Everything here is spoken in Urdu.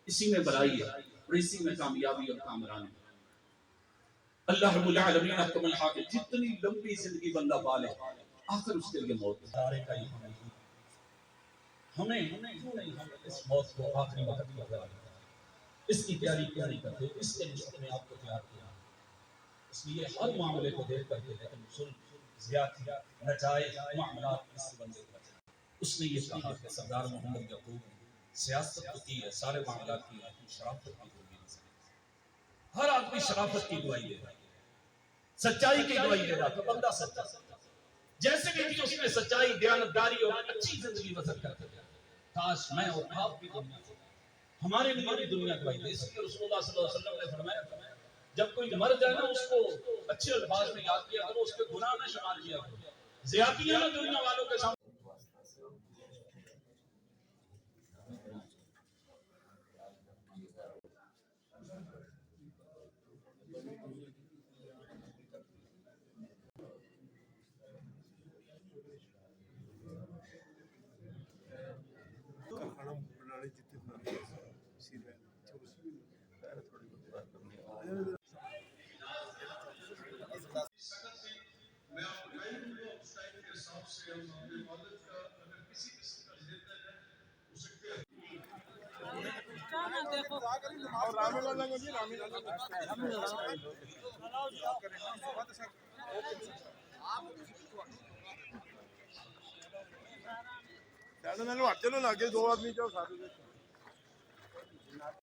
اسی میں بڑائی ہے اور اسی میں کامیابی اور کامرانی. اللہ رب العالمین احکم الحاکم. جتنی لمبی زندگی بندہ پالے آخر اس کے لیے موت سارے کا ہی ہمیں کیوں نہیں ہم اس موت کو آخری وقت پر لگا اس کی تیاری کیوں نہیں کرتے؟ اس کے لیے اپنے آپ کو تیار کیا. اس لیے ہر معاملے کو دیکھ کر کے لیکن ظلم زیادتی نجائز معاملات اس بندے کو بچا. اس نے یہ کہا کہ سردار محمد یعقوب نے سیاست کو کی ہے سارے معاملات کی ہے شرافت کی ہوگی. ہر آدمی شرافت کی گواہی دے رہا ہے سچائی کی گواہی دے رہا تو بندہ سچا جیسے بھی تھی اس میں سچائی دیانتداری اور اچھی زندگی بسر کرتے تھے. کاش میں اور آپ بھی دنیا سے ہمارے لیے بھی دنیا گواہی دے. اس لیے رسول اللہ صلی اللہ علیہ وسلم نے فرمایا جب کوئی مر جائے نا اس کو اچھے الفاظ میں یاد کیا کرو اس کے گناہ نہ شمار کیا کرو. زیادتیاں نہ دنیا والوں کے سامنے میں آپ کو ٹائم دوں گا اس ٹائم کے حساب سے ہم اپنے والد کا اگر کسی قسم کا زندہ ہے اسے چلو لگ گئے دو آدمی